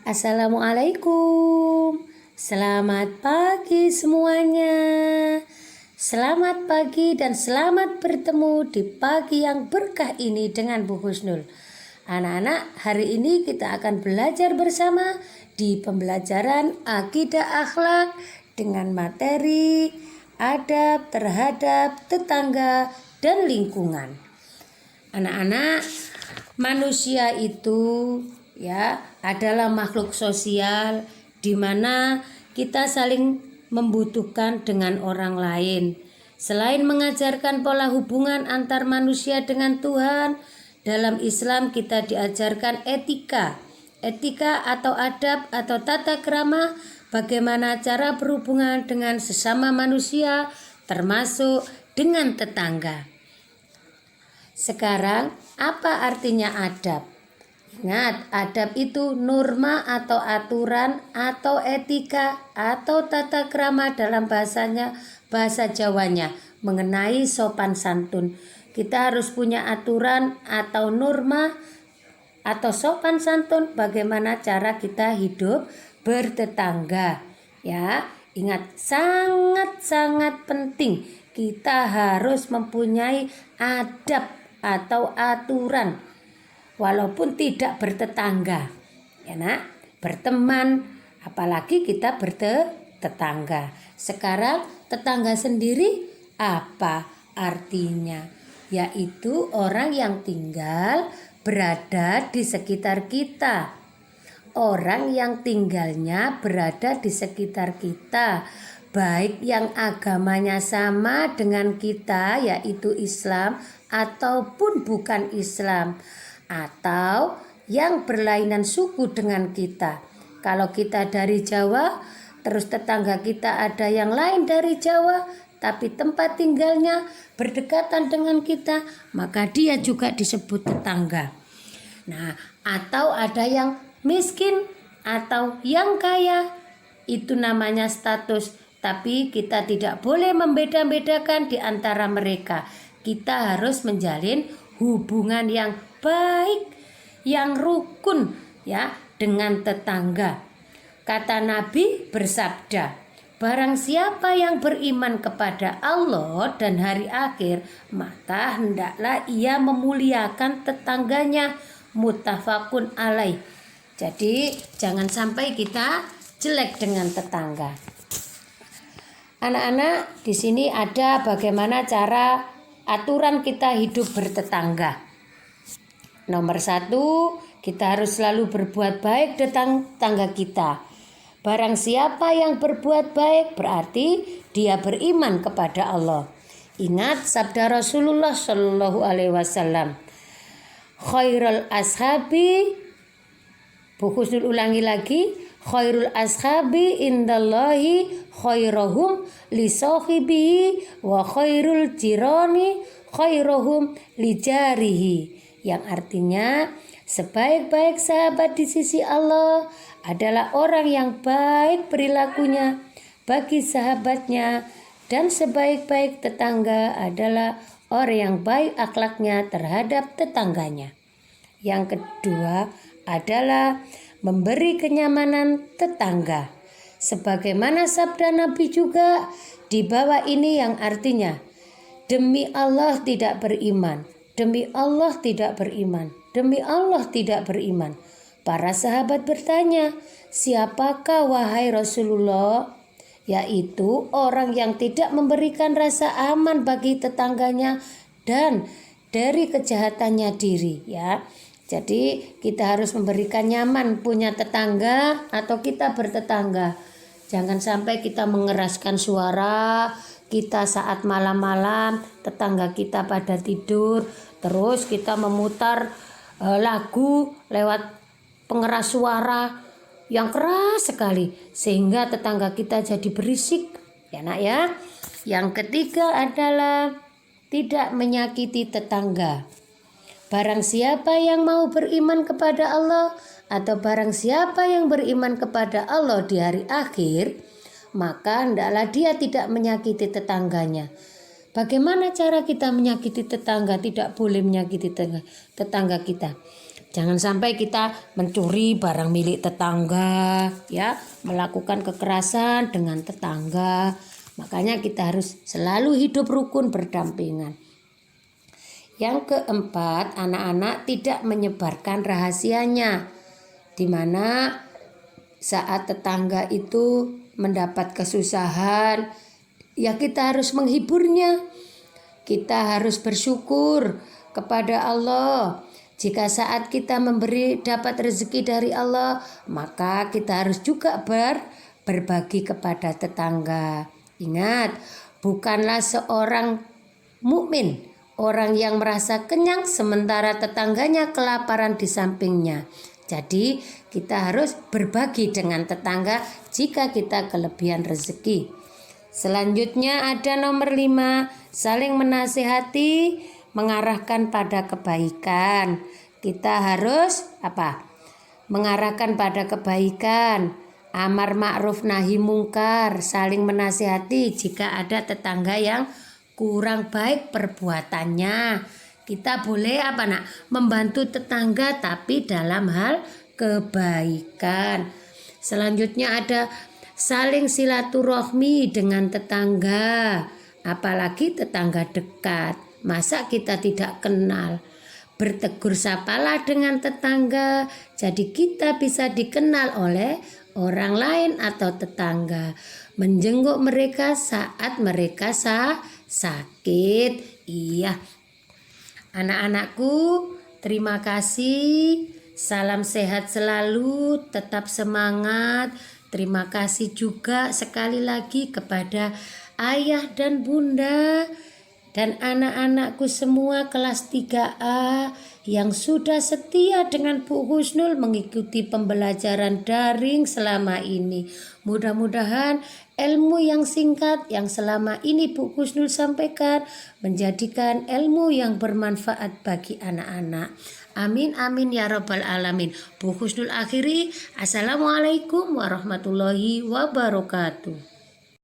Assalamualaikum. Selamat pagi semuanya. Selamat pagi dan selamat bertemu di pagi yang berkah ini dengan Bu Husnul. Anak-anak, hari ini kita akan belajar bersama di pembelajaran akidah akhlak dengan materi adab terhadap tetangga dan lingkungan. Anak-anak, manusia itu adalah makhluk sosial di mana kita saling membutuhkan dengan orang lain. Selain mengajarkan pola hubungan antar manusia dengan Tuhan, dalam Islam kita diajarkan etika atau adab atau tata krama, bagaimana cara berhubungan dengan sesama manusia, termasuk dengan tetangga. Sekarang, apa artinya adab? Ingat, adab itu norma atau aturan atau etika atau tata krama dalam bahasa Jawanya mengenai sopan santun. Kita harus punya aturan atau norma atau sopan santun bagaimana cara kita hidup bertetangga. Ya, ingat, sangat-sangat penting kita harus mempunyai adab atau aturan walaupun tidak bertetangga, ya nak, berteman, apalagi kita bertetangga. Sekarang tetangga sendiri apa artinya? Yaitu orang yang tinggal berada di sekitar kita. Orang yang tinggalnya berada di sekitar kita, baik yang agamanya sama dengan kita yaitu Islam ataupun bukan Islam, atau yang berlainan suku dengan kita. Kalau kita dari Jawa, terus tetangga kita ada yang lain dari Jawa, tapi tempat tinggalnya berdekatan dengan kita, maka dia juga disebut tetangga. Nah, atau ada yang miskin atau yang kaya, itu namanya status. Tapi kita tidak boleh membeda-bedakan di antara mereka. Kita harus menjalin hubungan yang baik, yang rukun dengan tetangga. Kata Nabi bersabda, barang siapa yang beriman kepada Allah dan hari akhir, maka hendaklah ia memuliakan tetangganya. Muttafaqun alaih. Jadi jangan sampai kita jelek dengan tetangga. Anak-anak, di sini ada bagaimana cara aturan kita hidup bertetangga. Nomor 1, kita harus selalu berbuat baik dengan tetangga kita. Barang siapa yang berbuat baik berarti dia beriman kepada Allah. Ingat sabda Rasulullah Shallallahu Alaihi Wasallam, khairul ashabi, Bu Husnul ulangi lagi, khairul ashabi indallahi khairuhum li sahibihi wa khairul jirani khairuhum li jarihi. Yang artinya sebaik-baik sahabat di sisi Allah adalah orang yang baik perilakunya bagi sahabatnya, dan sebaik-baik tetangga adalah orang yang baik akhlaknya terhadap tetangganya. Yang kedua adalah memberi kenyamanan tetangga. Sebagaimana sabda Nabi juga di bawah ini yang artinya, demi Allah tidak beriman, demi Allah tidak beriman, demi Allah tidak beriman. Para sahabat bertanya, siapakah wahai Rasulullah? Yaitu orang yang tidak memberikan rasa aman bagi tetangganya dan dari kejahatannya diri. Jadi kita harus memberikan nyaman punya tetangga atau kita bertetangga. Jangan sampai kita mengeraskan suara kita saat malam-malam, tetangga kita pada tidur, terus kita memutar lagu lewat pengeras suara yang keras sekali sehingga tetangga kita jadi berisik, ya nak ya. Yang ketiga adalah tidak menyakiti tetangga. Barang siapa yang mau beriman kepada Allah atau barang siapa yang beriman kepada Allah di hari akhir, maka hendaklah dia tidak menyakiti tetangganya. Bagaimana cara kita menyakiti tetangga? Tidak boleh menyakiti tetangga kita. Jangan sampai kita mencuri barang milik tetangga, ya, melakukan kekerasan dengan tetangga. Makanya kita harus selalu hidup rukun berdampingan. Yang keempat, anak-anak tidak menyebarkan rahasianya, di mana saat tetangga itu mendapat kesusahan, ya kita harus menghiburnya. Kita harus bersyukur kepada Allah. Jika saat kita dapat rezeki dari Allah, maka kita harus juga berbagi kepada tetangga. Ingat, bukanlah seorang mukmin orang yang merasa kenyang sementara tetangganya kelaparan di sampingnya. Jadi kita harus berbagi dengan tetangga jika kita kelebihan rezeki. Selanjutnya ada nomor 5, saling menasihati, mengarahkan pada kebaikan. Kita harus mengarahkan pada kebaikan, amar ma'ruf nahi mungkar, saling menasihati jika ada tetangga yang kurang baik perbuatannya. Kita boleh membantu tetangga tapi dalam hal kebaikan. Selanjutnya ada saling silaturahmi dengan tetangga, apalagi tetangga dekat. Masa kita tidak kenal? Bertegur sapalah dengan tetangga, jadi kita bisa dikenal oleh orang lain atau tetangga. Menjenguk mereka saat mereka sakit. Iya. Anak-anakku, terima kasih. Salam sehat selalu, tetap semangat. Terima kasih juga sekali lagi kepada ayah dan bunda dan anak-anakku semua kelas 3A yang sudah setia dengan Bu Husnul mengikuti pembelajaran daring selama ini. Mudah-mudahan ilmu yang singkat yang selama ini Bu Husnul sampaikan menjadikan ilmu yang bermanfaat bagi anak-anak. Amin amin ya rabbal alamin. Bu Husnul akhiri. Assalamualaikum warahmatullahi wabarakatuh.